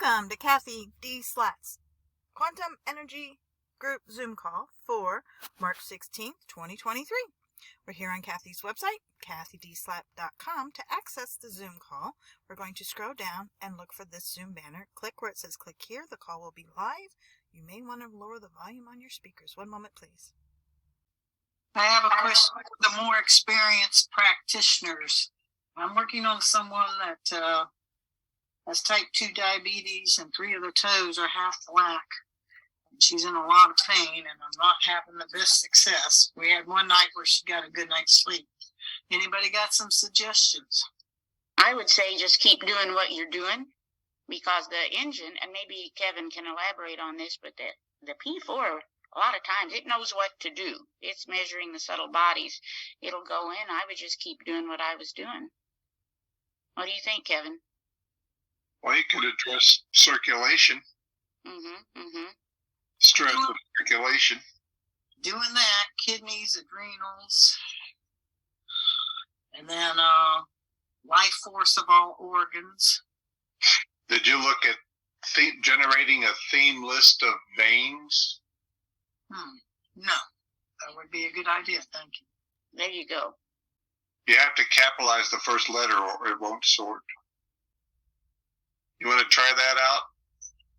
Welcome to Cathy D. Slat's Quantum Energy Group Zoom call for March 16th, 2023. We're here on Cathy's website, cathydslat.com. To access the Zoom call, we're going to scroll down and look for this Zoom banner. Click where it says click here. The call will be live. You may want to lower the volume on your speakers. One moment, please. I have a question for the more experienced practitioners. I'm working on someone that has type 2 diabetes and 3 of the toes are half black. And she's in a lot of pain and I'm not having the best success. We had one night where she got a good night's sleep. Anybody got some suggestions? I would say just keep doing what you're doing, because the engine, and maybe Kevin can elaborate on this, but the P4, a lot of times it knows what to do. It's measuring the subtle bodies. It'll go in. I would just keep doing what I was doing. What do you think, Kevin? Well, you could address circulation. Stress of circulation. Doing that, kidneys, adrenals, and then life force of all organs. Did you look at generating a theme list of veins? No, that would be a good idea. Thank you. There you go. You have to capitalize the first letter or it won't sort. You want to try that out?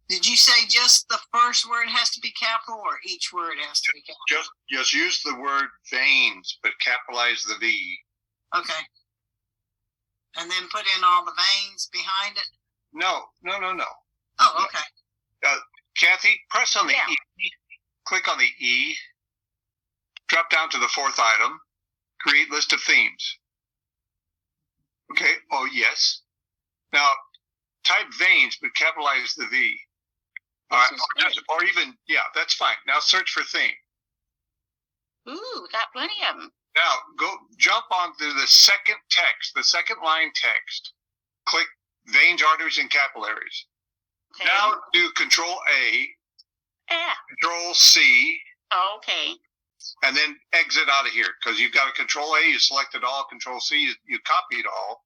Did you say just the first word has to be capital or each word has to be capital? Just use the word veins, but capitalize the V. Okay. And then put in all the veins behind it? No. Oh, okay. Cathy, press on the E. Click on the E. Drop down to the fourth item. Create list of themes. Okay. Oh, yes. Now, type veins, but capitalize the V. Or even, that's fine. Now search for theme. Ooh, we got plenty of them. Now, jump onto the second text, the second line text. Click veins, arteries, and capillaries. Okay. Now do Control A, Control C. Oh, okay. And then exit out of here, because you've got a Control A, you selected all, Control C, you copied all.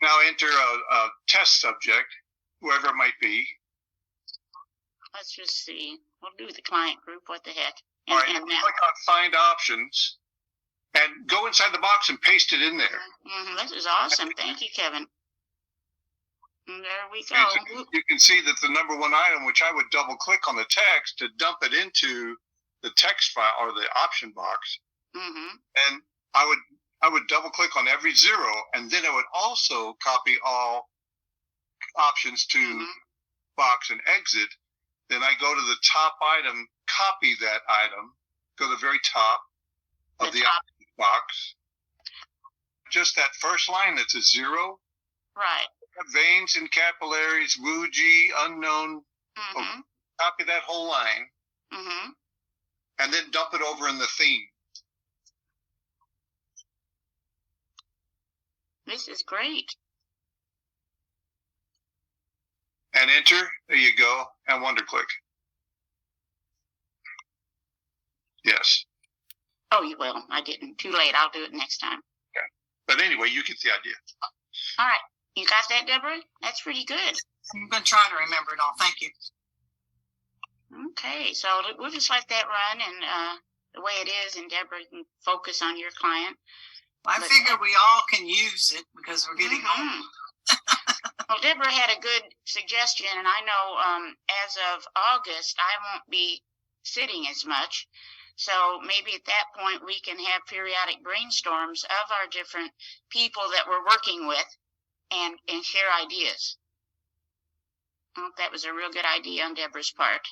Now enter a test subject, whoever it might be. Let's just see. We'll do the client group. What the heck? All right, click on Find Options, and go inside the box and paste it in there. This is awesome. Thank you, Kevin. And there we go. You can see that the number one item, which I would double click on the text to dump it into the text file or the option box. And I would double click on every zero, and then I would also copy all options to box and exit. Then I go to the top item, copy that item, go to the very top of the option box. Just that first line that's a zero. Right. Veins and capillaries, Wuji, unknown. Copy that whole line. And then dump it over in the theme. This is great. And enter. There you go. And wonder click. Yes. Oh, you will. I didn't. Too late. I'll do it next time. Okay. But anyway, you get the idea. All right. You got that, Deborah? That's pretty good. I'm going to try to remember it all. Thank you. Okay. So we'll just let that run and the way it is, and Deborah can focus on your client. I figure we all can use it because we're getting old. Well, Deborah had a good suggestion, and I know as of August, I won't be sitting as much. So maybe at that point, we can have periodic brainstorms of our different people that we're working with and share ideas. I think that was a real good idea on Deborah's part.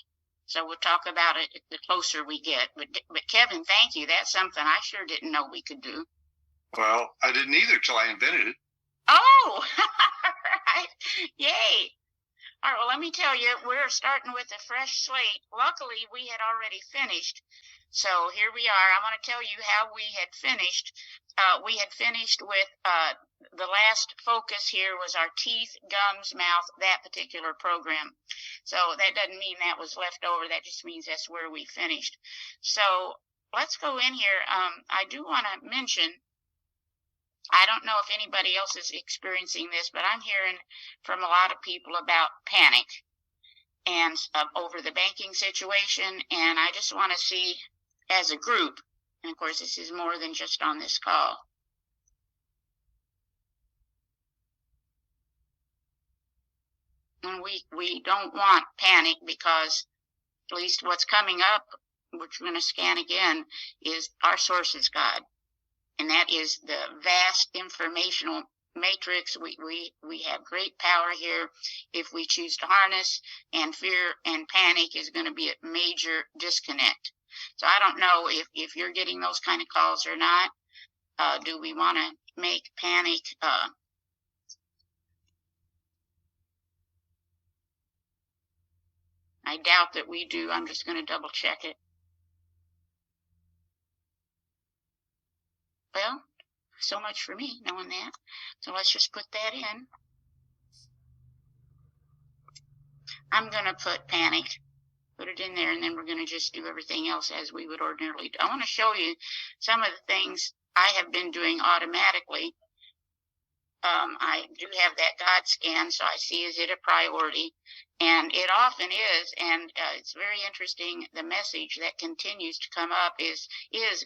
So we'll talk about it the closer we get. But Kevin, thank you. That's something I sure didn't know we could do. Well, I didn't either till I invented it. Oh, right. Yay. All right, well, let me tell you, we're starting with a fresh slate. Luckily, we had already finished. So here we are. I want to tell you how we had finished. We had finished with the last focus here was our teeth, gums, mouth, that particular program. So that doesn't mean that was left over. That just means that's where we finished. So let's go in here. I do want to mention I don't know if anybody else is experiencing this, but I'm hearing from a lot of people about panic and over the banking situation. And I just want to see as a group, and of course this is more than just on this call, and we don't want panic, because at least what's coming up, which we're going to scan again, is our source is God. And that is the vast informational matrix. We have great power here if we choose to harness, and fear and panic is going to be a major disconnect. So I don't know if you're getting those kind of calls or not. Do we want to make panic I doubt that we do. I'm just going to double check it. Well, so much for me knowing that. So let's just put that in. I'm going to put panic, put it in there, and then we're going to just do everything else as we would ordinarily do. I want to show you some of the things I have been doing automatically. I do have that God scan, so I see, is it a priority? And it often is, and it's very interesting. The message that continues to come up is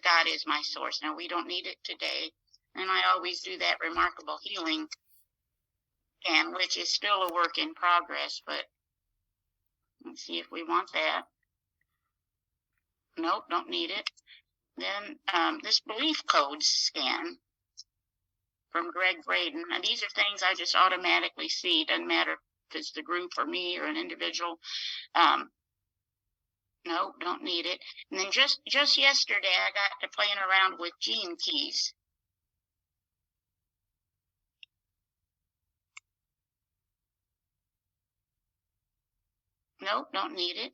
God is my source. Now, we don't need it today, and I always do that remarkable healing, and which is still a work in progress, but let's see if we want that. Nope, don't need it. Then this belief codes scan from Greg Braden. Now, these are things I just automatically see. Doesn't matter if it's the group or me or an individual. No, don't need it. And then just yesterday, I got to playing around with gene keys. Nope, don't need it.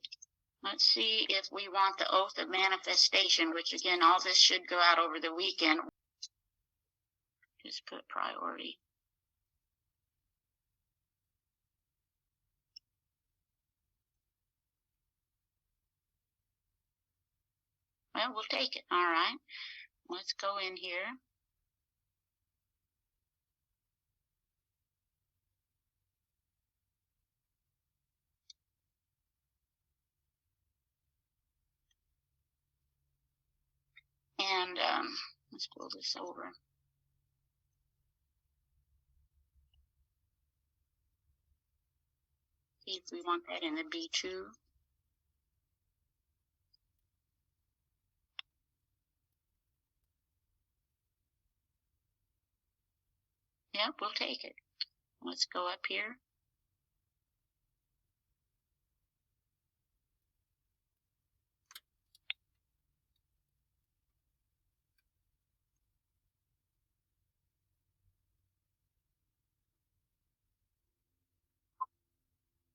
Let's see if we want the oath of manifestation, which again, all this should go out over the weekend. Just put priority. Well, we'll take it. All right. Let's go in here. And let's pull this over. See if we want that in the B2. Yep, we'll take it. Let's go up here.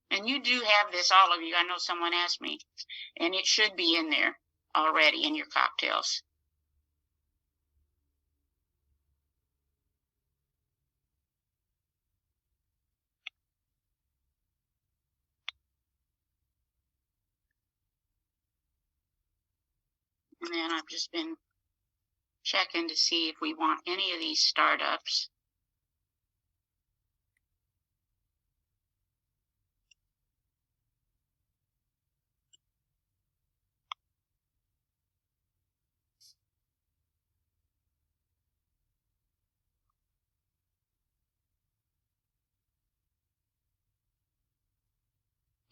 And you do have this, all of you. I know someone asked me, and it should be in there already in your cocktails. And then I've just been checking to see if we want any of these startups.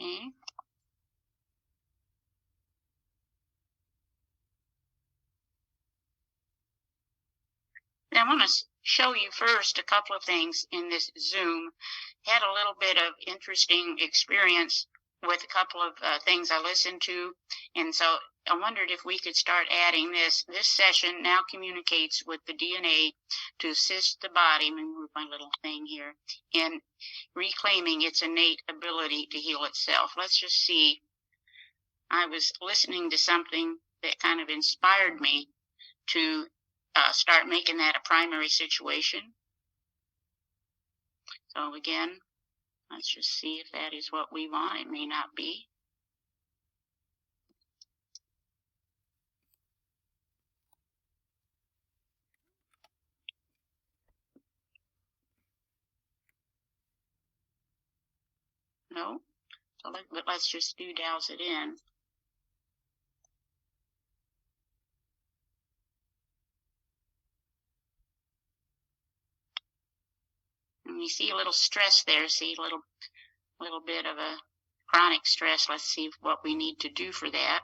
Okay. I want to show you first a couple of things in this Zoom. Had a little bit of interesting experience with a couple of things I listened to, and so I wondered if we could start adding this. This session now communicates with the DNA to assist the body, let me move my little thing here, in reclaiming its innate ability to heal itself. Let's just see. I was listening to something that kind of inspired me to start making that a primary situation. So again, let's just see if that is what we want. It may not be. No. So but let's just douse it in. And you see a little stress there. See a little bit of a chronic stress. Let's see what we need to do for that.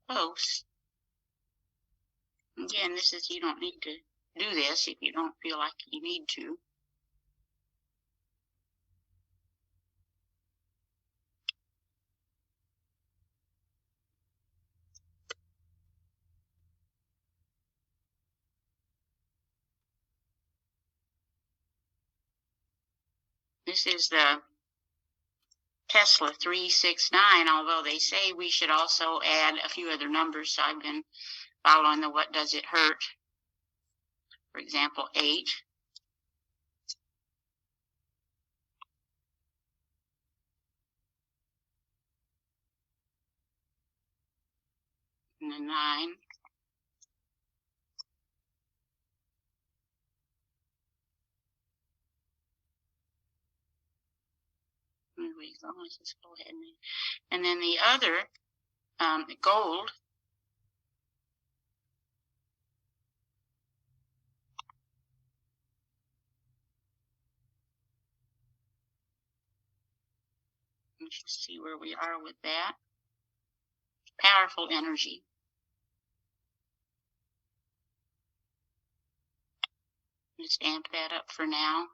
Close. Again, you don't need to do this if you don't feel like you need to. This is the Tesla 369, although they say we should also add a few other numbers, so I've been following the what does it hurt. For example, 8. And then 9. There we go. Let's just go ahead and then the other, gold. Let's just see where we are with that. Powerful energy. Just amp that up for now.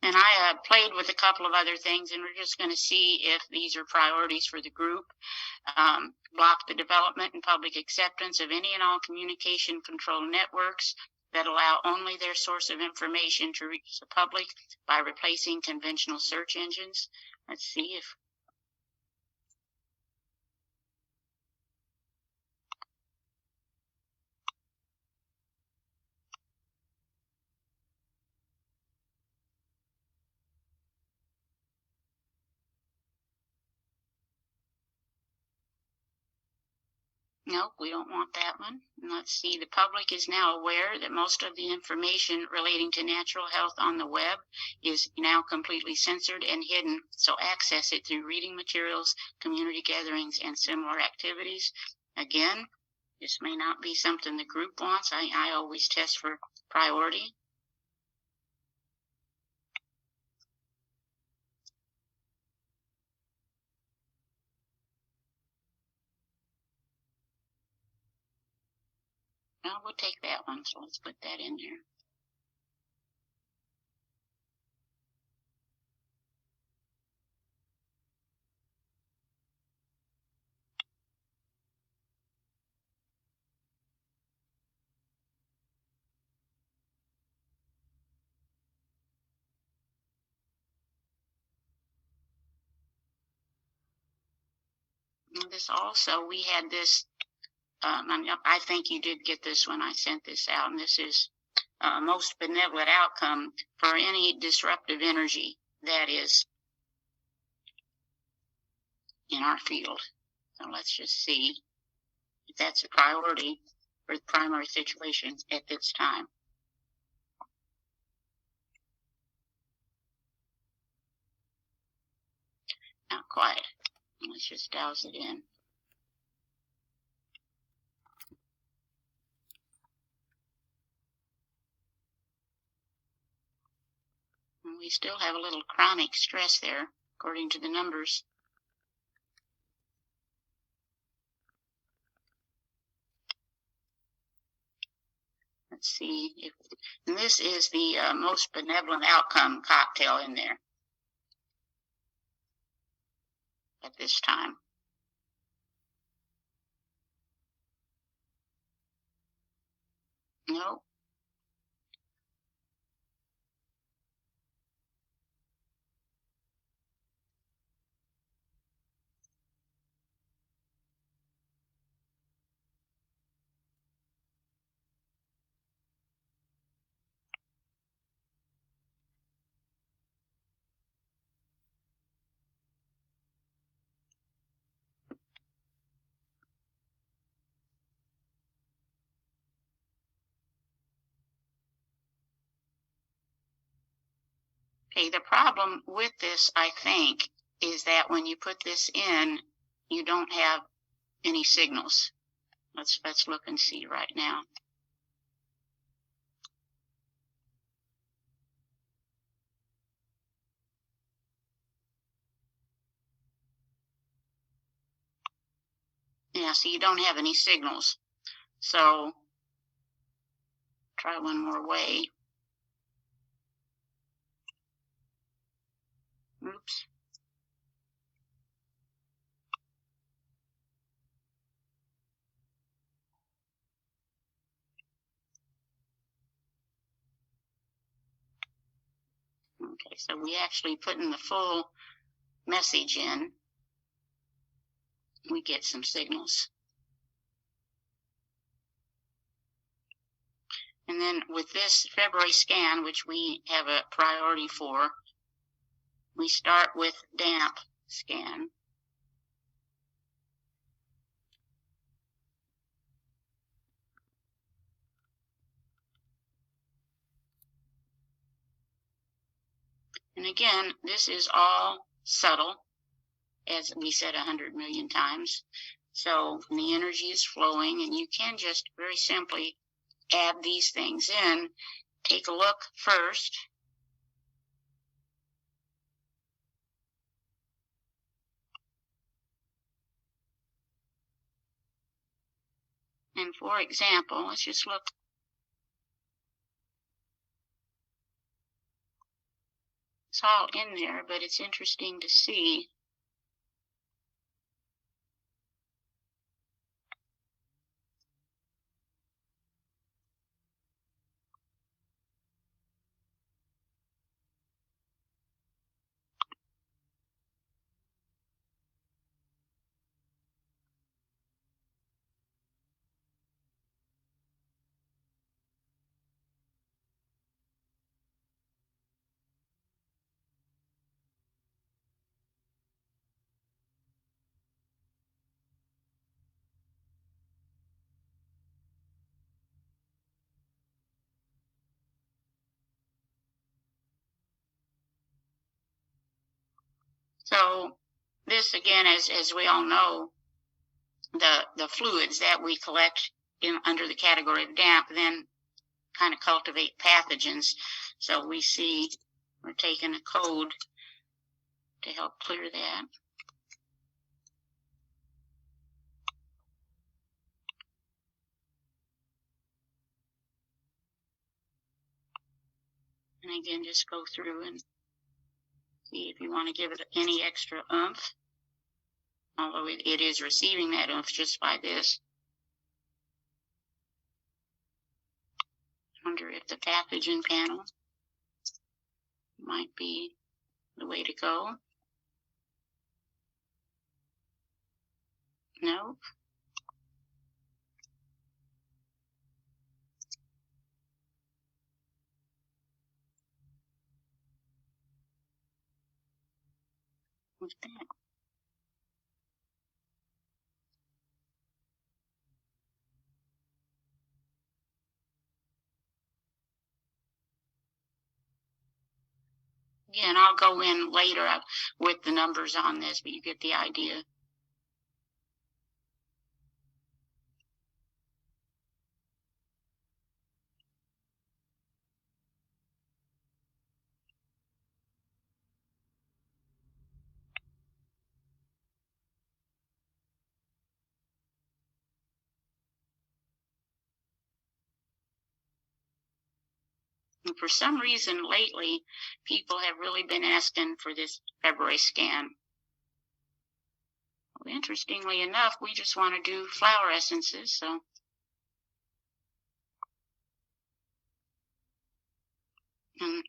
And I played with a couple of other things, and we're just going to see if these are priorities for the group. Block the development and public acceptance of any and all communication control networks that allow only their source of information to reach the public by replacing conventional search engines. Let's see if Nope, we don't want that one. And let's see, the public is now aware that most of the information relating to natural health on the web is now completely censored and hidden, so access it through reading materials, community gatherings, and similar activities. Again, this may not be something the group wants. I always test for priority. Well, we'll take that one, so let's put that in there. And this also, we had this, I think you did get this when I sent this out, and this is most benevolent outcome for any disruptive energy that is in our field. So let's just see if that's a priority for the primary situations at this time. Not quite. Let's just douse it in. And we still have a little chronic stress there, according to the numbers. Let's see if, and this is the most benevolent outcome cocktail in there at this time. No. Okay, the problem with this, I think, is that when you put this in, you don't have any signals. Let's look and see right now. Yeah, so you don't have any signals. So try one more way. Oops. Okay, so we actually put in the full message in. We get some signals. And then with this February scan, which we have a priority for, we start with damp scan. And again, this is all subtle, as we said 100 million times. So the energy is flowing, and you can just very simply add these things in. Take a look first. And for example, let's just look. It's all in there, but it's interesting to see. So this, again, as we all know, the fluids that we collect in under the category of damp then kind of cultivate pathogens. So we see we're taking a code to help clear that. And again, just go through and see if you want to give it any extra oomph. Although it is receiving that oomph just by this. I wonder if the pathogen panel might be the way to go. Nope. What's that? Again, I'll go in later with the numbers on this, but you get the idea. And for some reason lately, people have really been asking for this February scan. Well, interestingly enough, we just want to do flower essences, so. And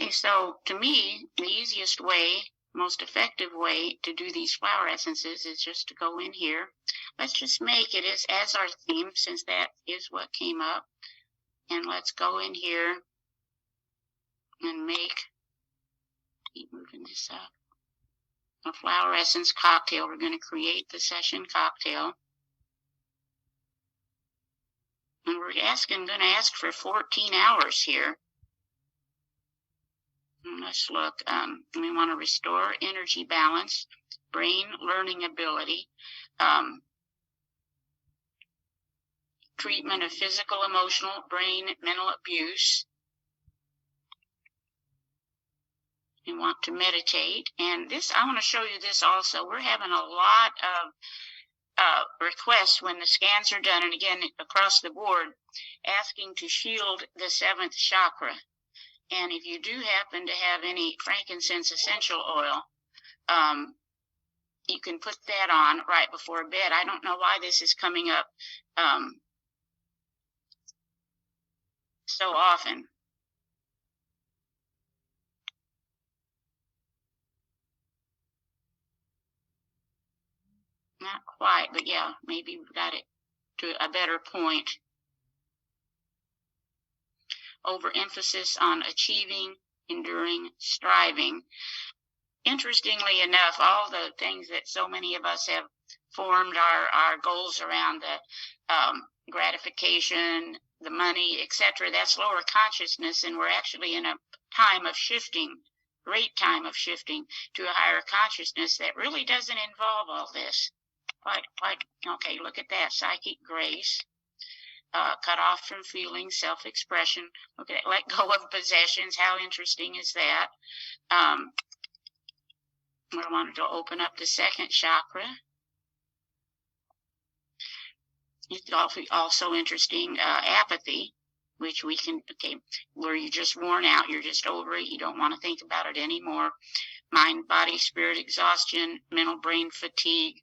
okay, so to me, the easiest way, most effective way to do these flower essences is just to go in here. Let's just make it as our theme, since that is what came up. And let's go in here and make, keep moving this up, a flower essence cocktail. We're going to create the session cocktail. And we're going to ask for 14 hours here. Let's look. We want to restore energy balance, brain learning ability, treatment of physical, emotional, brain, mental abuse. We want to meditate. And this, I want to show you this also. We're having a lot of requests when the scans are done, and again, across the board, asking to shield the 7th chakra. And if you do happen to have any frankincense essential oil, you can put that on right before bed. I don't know why this is coming up so often. Not quite, but yeah, maybe we got it to a better point. Overemphasis on achieving, enduring, striving. Interestingly enough, all the things that so many of us have formed our goals around, the gratification, the money, etc., that's lower consciousness, and we're actually in a time of shifting, great time of shifting to a higher consciousness that really doesn't involve all this. Okay, look at that, psychic grace. Cut off from feeling, self-expression. Look at that, let go of possessions. How interesting is that? We wanted to open up the 2nd chakra. It's also interesting, apathy, which we can, okay, where you're just worn out, you're just over it, you don't want to think about it anymore. Mind, body, spirit exhaustion, mental brain fatigue.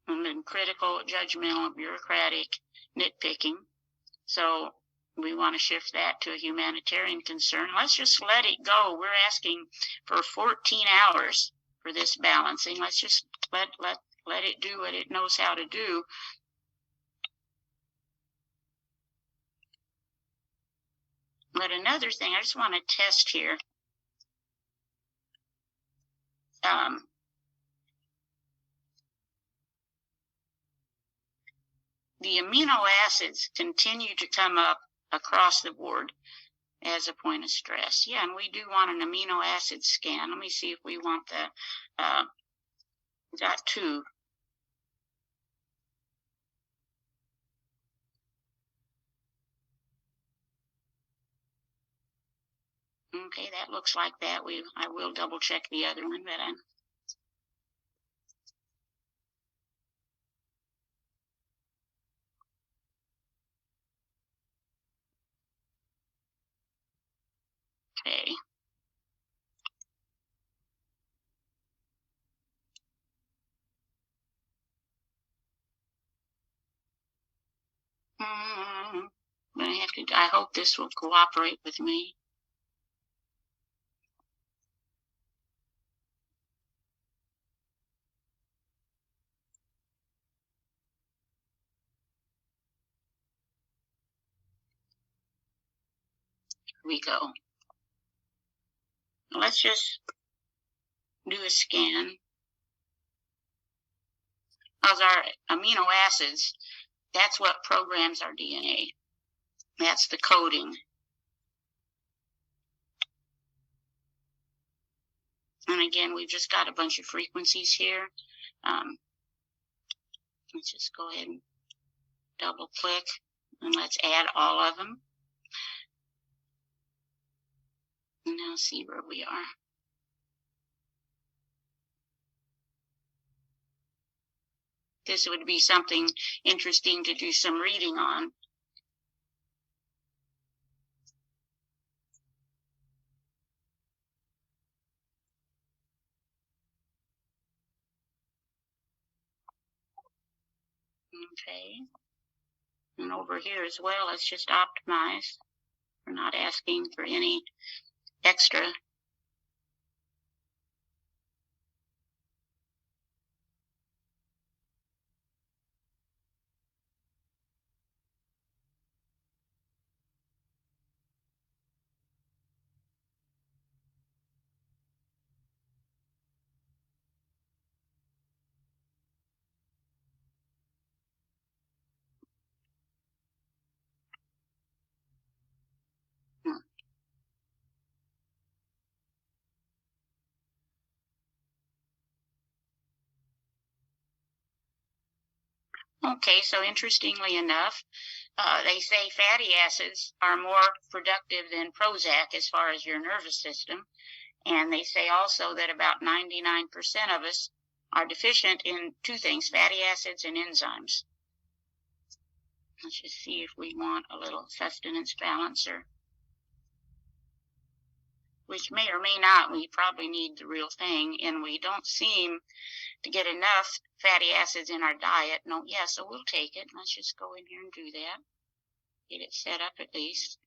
And then critical, judgmental, bureaucratic, nitpicking. So we want to shift that to a humanitarian concern. Let's just let it go. We're asking for 14 hours for this balancing. Let's just let it do what it knows how to do. But another thing, I just want to test here. The amino acids continue to come up across the board as a point of stress. Yeah, and we do want an amino acid scan. Let me see if we want the, got 2. Okay, that looks like that. I will double check the other one, but okay. I hope this will cooperate with me. Here we go. Let's just do a scan. Because our amino acids, that's what programs our DNA. That's the coding. And again, we've just got a bunch of frequencies here. Let's just go ahead and double click and let's add all of them. And now see where we are. This would be something interesting to do some reading on. Okay. And over here as well, let's just optimize. We're not asking for any extra. Okay, so interestingly enough, they say fatty acids are more productive than Prozac as far as your nervous system. And they say also that about 99% of us are deficient in two things, fatty acids and enzymes. Let's just see if we want a little sustenance balancer, which may or may not. We probably need the real thing, and we don't seem to get enough fatty acids in our diet. No, yeah, so we'll take it. Let's just go in here and do that. Get it set up at least.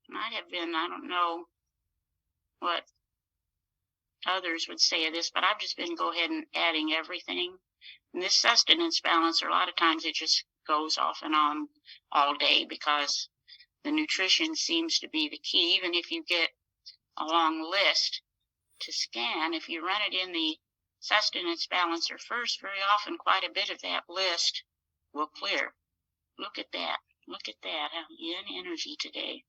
Might have been, I don't know what others would say of this, but I've just been go ahead and adding everything. And this sustenance balancer, a lot of times it just goes off and on all day because the nutrition seems to be the key. Even if you get a long list to scan, if you run it in the sustenance balancer first, very often quite a bit of that list will clear. Look at that. Look at that. How in energy today.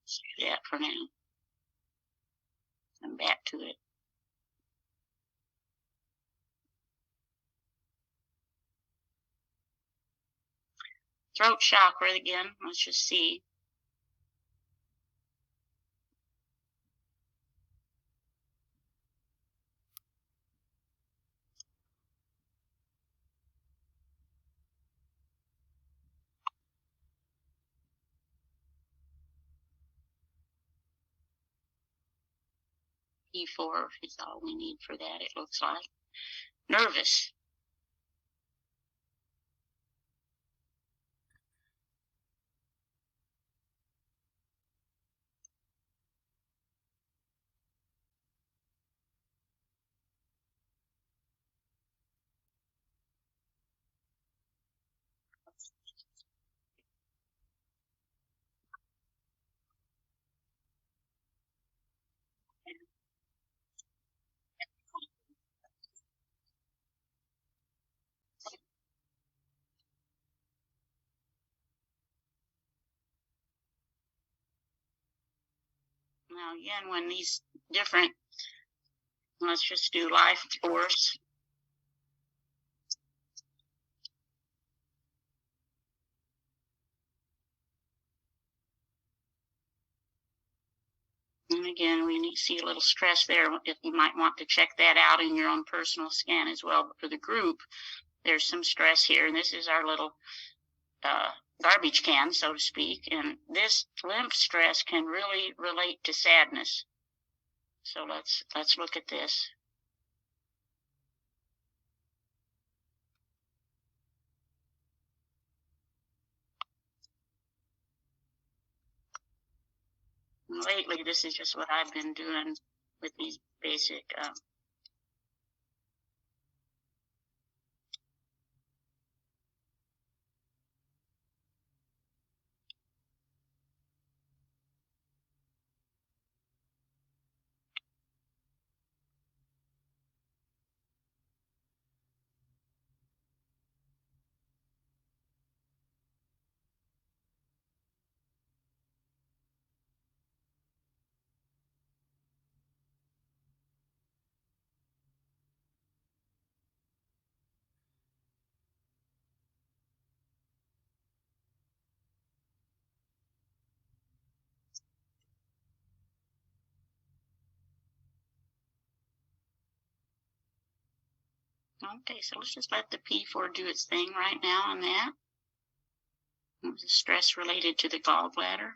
Let's do that for now. I'm back to it. Throat chakra again. Let's just see. E4 is all we need for that, it looks like. Nervous. Now again, when these different, let's just do life force. And again, we need to see a little stress there. If you might want to check that out in your own personal scan as well. But for the group, there's some stress here. And this is our little garbage can, so to speak. And this limp stress can really relate to sadness. So let's look at this. Lately, this is just what I've been doing with these basic Okay, so let's just let the P4 do its thing right now on that. The stress related to the gallbladder.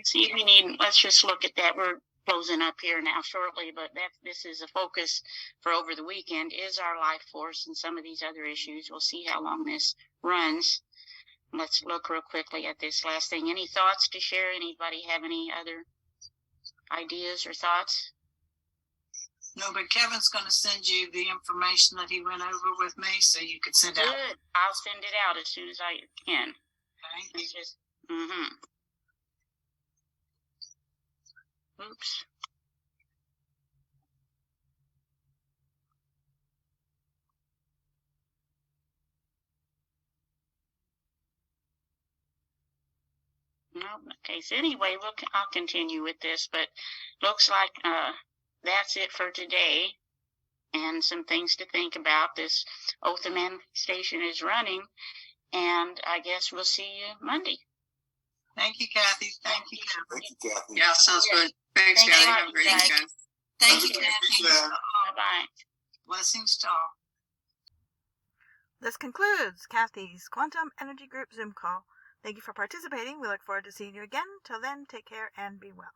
See, let's just look at that. We're closing up here now shortly, but this is a focus for over the weekend, is our life force and some of these other issues. We'll see how long this runs. Let's look real quickly at this last thing. Any thoughts to share? Anybody have any other ideas or thoughts? No, but Kevin's going to send you the information that he went over with me, so you can send out. Good. I'll send it out as soon as I can. Okay. It's just, Oops. No, okay. So anyway, I'll continue with this, but looks like that's it for today. And some things to think about. This Oath of Manifestation is running, and I guess we'll see you Monday. Thank you, Cathy. Thank you, Thank you, Cathy. Yeah, sounds good. Thanks, Thank Cathy. you, Have a great guys. weekend. Thank you, Thank you, Cathy. Cathy. Bye-bye. Blessings to all. This concludes Cathy's Quantum Energy Group Zoom call. Thank you for participating. We look forward to seeing you again. Till then, take care and be well.